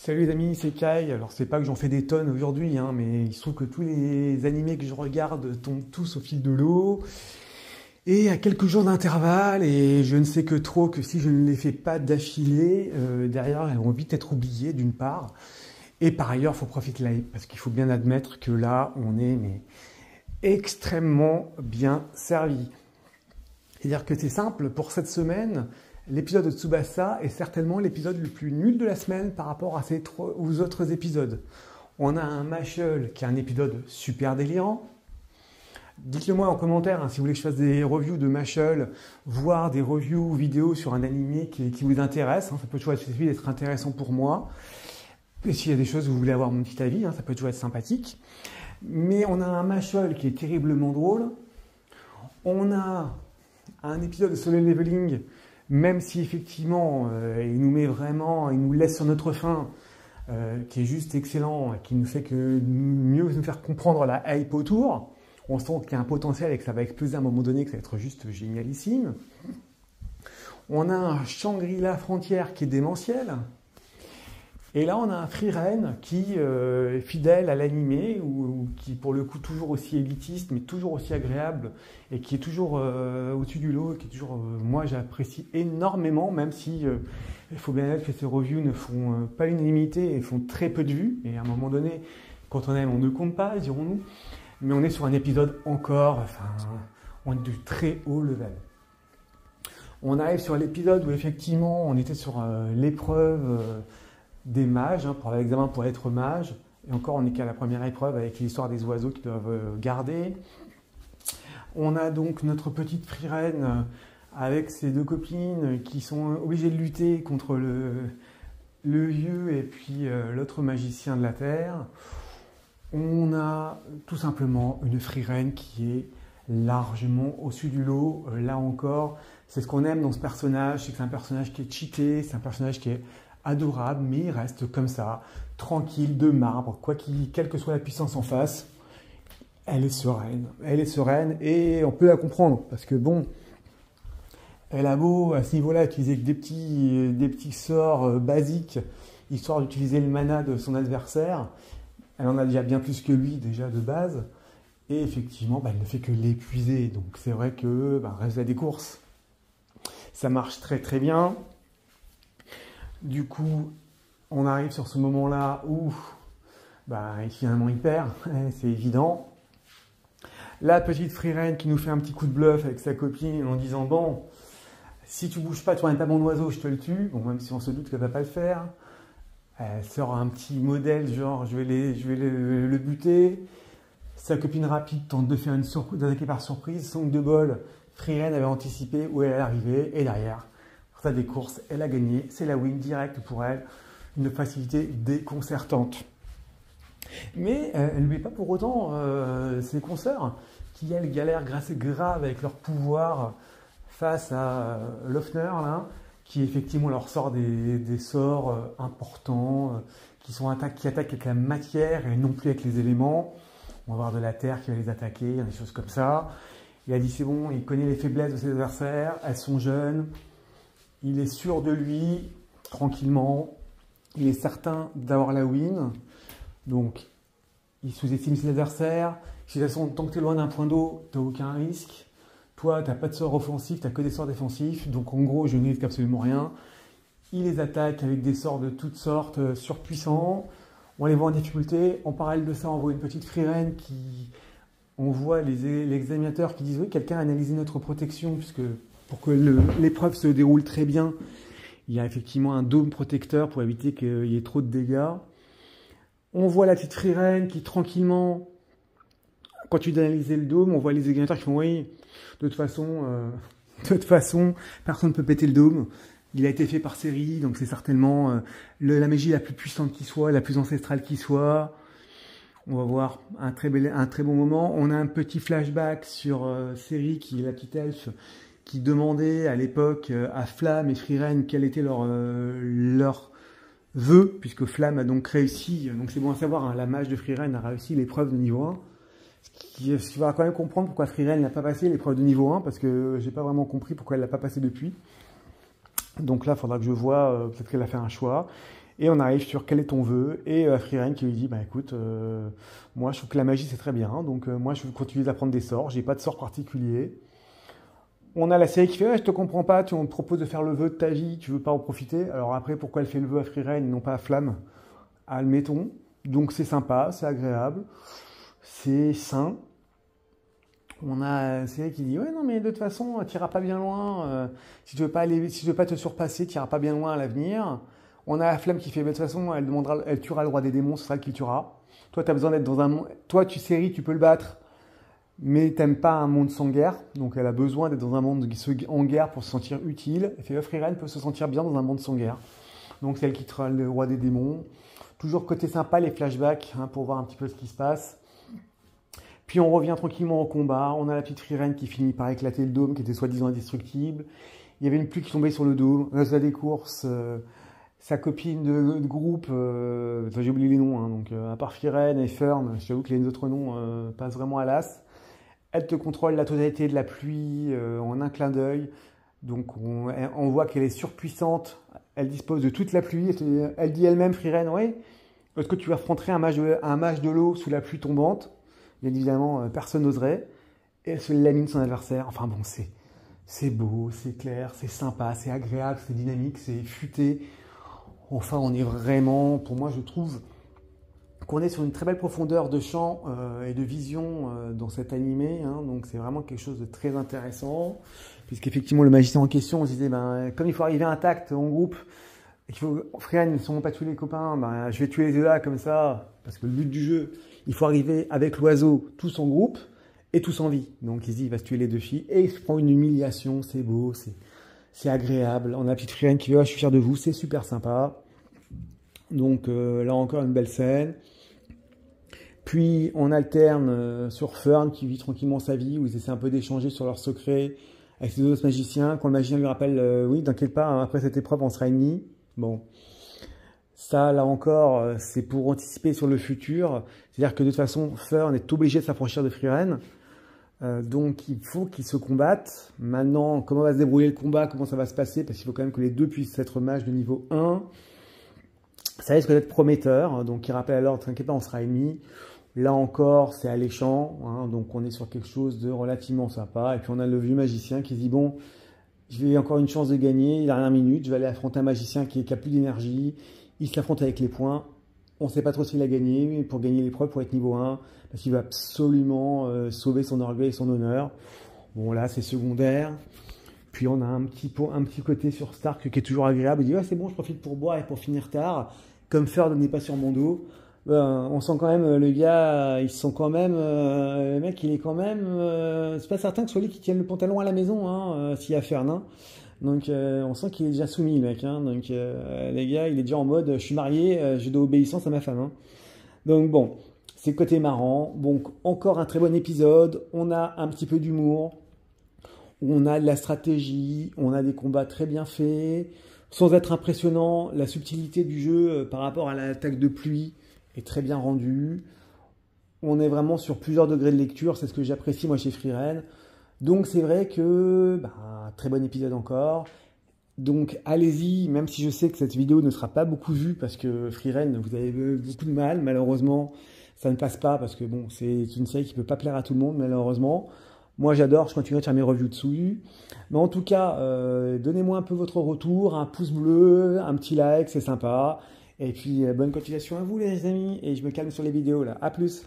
Salut les amis, c'est Kai. Alors c'est pas que j'en fais des tonnes aujourd'hui, hein, mais il se trouve que tous les animés que je regarde tombent tous au fil de l'eau. Et à quelques jours d'intervalle, et je ne sais que trop que si je ne les fais pas d'affilée, derrière elles vont vite être oubliées d'une part. Et par ailleurs, il faut profiter de la hype, parce qu'il faut bien admettre que là, on est extrêmement bien servi. C'est-à-dire que c'est simple, pour cette semaine, l'épisode de Tsubasa est certainement l'épisode le plus nul de la semaine par rapport à aux autres épisodes. On a un Mashle qui est un épisode super délirant. Dites-le moi en commentaire hein, si vous voulez que je fasse des reviews de Mashle, voire des reviews vidéo sur un animé qui vous intéresse. Hein, ça peut toujours être intéressant pour moi. Et s'il y a des choses où vous voulez avoir mon petit avis, hein, ça peut toujours être sympathique. Mais on a un Mashle qui est terriblement drôle. On a un épisode de Solo Leveling, même si effectivement il nous laisse sur notre faim, qui est juste excellent, qui nous fait que mieux nous faire comprendre la hype autour. On sent qu'il y a un potentiel et que ça va exploser à un moment donné, que ça va être juste génialissime. On a un Shangri-La Frontière qui est démentiel. Et là, on a un Frieren qui est fidèle à l'animé, ou qui pour le coup toujours aussi élitiste, mais toujours aussi agréable, et qui est toujours au-dessus du lot, qui est toujours, moi j'apprécie énormément, même si il faut bien dire que ces reviews ne font pas l'unanimité et font très peu de vues. Et à un moment donné, quand on aime, on ne compte pas, dirons-nous. Mais on est sur un épisode encore, on est de très haut level. On arrive sur l'épisode où effectivement on était sur l'épreuve des mages, hein, pour l'examen pour être mage. Et encore, on n'est qu'à la première épreuve avec l'histoire des oiseaux qui doivent garder. On a donc notre petite Frieren avec ses deux copines qui sont obligées de lutter contre le vieux et puis l'autre magicien de la Terre. On a tout simplement une Frieren qui est largement au-dessus du lot. Là encore, c'est ce qu'on aime dans ce personnage, c'est que c'est un personnage qui est cheaté, c'est un personnage qui est adorable, mais il reste comme ça, tranquille, de marbre, quelle que soit la puissance en face, elle est sereine, et on peut la comprendre, parce que bon, elle a beau, à ce niveau-là, utiliser que des petits sorts basiques, histoire d'utiliser le mana de son adversaire, elle en a déjà bien plus que lui, déjà de base, et effectivement, elle ne fait que l'épuiser, donc c'est vrai que, résultat des courses, ça marche très très bien. Du coup, on arrive sur ce moment-là où finalement il perd, c'est évident. La petite Frieren qui nous fait un petit coup de bluff avec sa copine en disant « Bon, si tu bouges pas, tu n'es pas mon oiseau, je te le tue. » Bon, même si on se doute qu'elle ne va pas le faire. Elle sort un petit modèle genre « Je vais le buter. » Sa copine rapide tente de faire d'attaquer par surprise. Son de bol, Frieren avait anticipé où elle allait arriver et derrière. Des courses, elle a gagné, c'est la win directe pour elle, une facilité déconcertante. Mais elle ne met pas pour autant ses consoeurs qui, elles, galèrent grave avec leur pouvoir face à Lofner, là, qui effectivement leur sort des sorts importants, qui attaquent avec la matière et non plus avec les éléments. On va voir de la terre qui va les attaquer, des choses comme ça. Il a dit c'est bon, il connaît les faiblesses de ses adversaires, elles sont jeunes. Il est sûr de lui, tranquillement. Il est certain d'avoir la win. Donc, il sous-estime ses adversaires. De toute façon, tant que tu es loin d'un point d'eau, tu n'as aucun risque. Toi, tu n'as pas de sort offensif, tu n'as que des sorts défensifs. Donc, en gros, je ne risque absolument rien. Il les attaque avec des sorts de toutes sortes, surpuissants. On les voit en difficulté. En parallèle de ça, on voit une petite Frieren qui... On voit les examinateurs qui disent « Oui, quelqu'un a analysé notre protection, puisque... » Pour que l'épreuve se déroule très bien, il y a effectivement un dôme protecteur pour éviter qu'il y ait trop de dégâts. On voit la petite Frieren qui, tranquillement, continue d'analyser le dôme. On voit les examinateurs qui font « Oui, de toute façon, personne ne peut péter le dôme. Il a été fait par série, donc c'est certainement la magie la plus puissante qui soit, la plus ancestrale qui soit. » On va voir un très bon moment. On a un petit flashback sur Série, qui est la petite elfe, qui demandait à l'époque à Flamme et Frieren quel était leur vœu, puisque Flamme a donc réussi, donc c'est bon à savoir, hein, la mage de Frieren a réussi l'épreuve de niveau 1, ce qui va quand même comprendre pourquoi Frieren n'a pas passé l'épreuve de niveau 1, parce que j'ai pas vraiment compris pourquoi elle l'a pas passé depuis. Donc là, il faudra que je vois, peut-être qu'elle a fait un choix. Et on arrive sur quel est ton vœu, et Frieren qui lui dit, bah écoute, moi je trouve que la magie c'est très bien, donc moi je veux continuer d'apprendre des sorts, j'ai pas de sort particulier. On a la série qui fait, ouais, je te comprends pas, on te propose de faire le vœu de ta vie, tu veux pas en profiter. Alors après, pourquoi elle fait le vœu à Frieren et non pas à Flamme? Admettons. Donc c'est sympa, c'est agréable, c'est sain. On a une série qui dit, ouais, non, mais de toute façon, tu n'iras pas bien loin. Si tu veux pas aller, si tu veux pas te surpasser, tu n'iras pas bien loin à l'avenir. On a la Flamme qui fait, mais de toute façon, elle tuera le roi des démons, c'est ça qui le tuera. Toi, tu as besoin d'être dans un monde. Toi, série, tu peux le battre, mais tu n'aimes pas un monde sans guerre. Donc, elle a besoin d'être dans un monde en guerre pour se sentir utile. Et Frieren peut se sentir bien dans un monde sans guerre. Donc, c'est elle qui tuera le roi des démons. Toujours côté sympa, les flashbacks, hein, pour voir un petit peu ce qui se passe. Puis on revient tranquillement au combat. On a la petite Frieren qui finit par éclater le dôme, qui était soi-disant indestructible. Il y avait une pluie qui tombait sur le dôme. Résultat des courses, sa copine de groupe, j'ai oublié les noms, hein, donc à part Frieren et Fern, j'avoue que les autres noms passent vraiment à l'as. Elle te contrôle la totalité de la pluie en un clin d'œil. Donc on voit qu'elle est surpuissante. Elle dispose de toute la pluie. Elle dit elle-même, Frieren, oui, est-ce que tu affronterais un mage de l'eau sous la pluie tombante? Bien évidemment, personne n'oserait. Et elle se lamine son adversaire. Enfin bon, c'est beau, c'est clair, c'est sympa, c'est agréable, c'est dynamique, c'est futé. Enfin, on est vraiment, pour moi, je trouve qu'on est sur une très belle profondeur de champ et de vision dans cet animé. Hein. Donc c'est vraiment quelque chose de très intéressant. Puisqu'effectivement, le magicien en question, on se disait, ben, comme il faut arriver intact en groupe, et qu'il faut, Frieren, ne sont pas tuer les copains, ben, je vais tuer les deux là comme ça, parce que le but du jeu, il faut arriver avec l'oiseau, tous en groupe, et tous en vie. Donc il se dit, il va se tuer les deux filles, et il se prend une humiliation, c'est beau, c'est agréable. On a la petite Frieren qui dit, oh, je suis fier de vous, c'est super sympa. Donc là encore, une belle scène. Puis on alterne sur Fern qui vit tranquillement sa vie, où ils essaient un peu d'échanger sur leurs secrets avec ses autres magiciens. Quand le magicien lui rappelle, oui, t'inquiète pas, hein, après cette épreuve, on sera ennemis. Bon. Ça, là encore, c'est pour anticiper sur le futur. C'est-à-dire que de toute façon, Fern est obligé de s'affranchir de Frieren. Donc, il faut qu'ils se combattent. Maintenant, comment va se débrouiller le combat? Comment ça va se passer? Parce qu'il faut quand même que les deux puissent être mages de niveau 1. Ça risque d'être prometteur. Donc, il rappelle alors, t'inquiète pas, on sera ennemis. Là encore, c'est alléchant. Hein, donc, on est sur quelque chose de relativement sympa. Et puis, on a le vieux magicien qui se dit, bon, je vais encore une chance de gagner. Dernière minute, je vais aller affronter un magicien qui a plus d'énergie. Il se l'affronte avec les points. On ne sait pas trop s'il a gagné, mais pour gagner l'épreuve, pour être niveau 1, parce qu'il va absolument sauver son orgueil et son honneur. Bon, là, c'est secondaire. Puis on a un petit côté sur Stark qui est toujours agréable. Il dit, ouais, c'est bon, je profite pour boire et pour finir tard. Comme Ferd n'est pas sur mon dos. On sent quand même, le gars, ils sont quand même, le mec, il est quand même, c'est pas certain que ce soit lui qui tienne le pantalon à la maison, hein, s'il y a Fern, hein. Donc on sent qu'il est déjà soumis, le mec, hein. Donc les gars, il est déjà en mode, je suis marié, je dois obéissance à ma femme, hein. Donc bon, c'est le côté marrant. Donc encore un très bon épisode. On a un petit peu d'humour, on a de la stratégie, on a des combats très bien faits, sans être impressionnant. La subtilité du jeu par rapport à l'attaque de pluie est très bien rendue. On est vraiment sur plusieurs degrés de lecture, c'est ce que j'apprécie moi chez Frieren. Donc c'est vrai que, très bon épisode encore. Donc allez-y, même si je sais que cette vidéo ne sera pas beaucoup vue, parce que Frieren, vous avez beaucoup de mal, malheureusement, ça ne passe pas, parce que bon, c'est une série qui ne peut pas plaire à tout le monde, malheureusement. Moi j'adore, je continuerai de faire mes reviews dessus. Mais en tout cas, donnez-moi un peu votre retour, un pouce bleu, un petit like, c'est sympa. Et puis bonne continuation à vous les amis, et je me calme sur les vidéos là. À plus!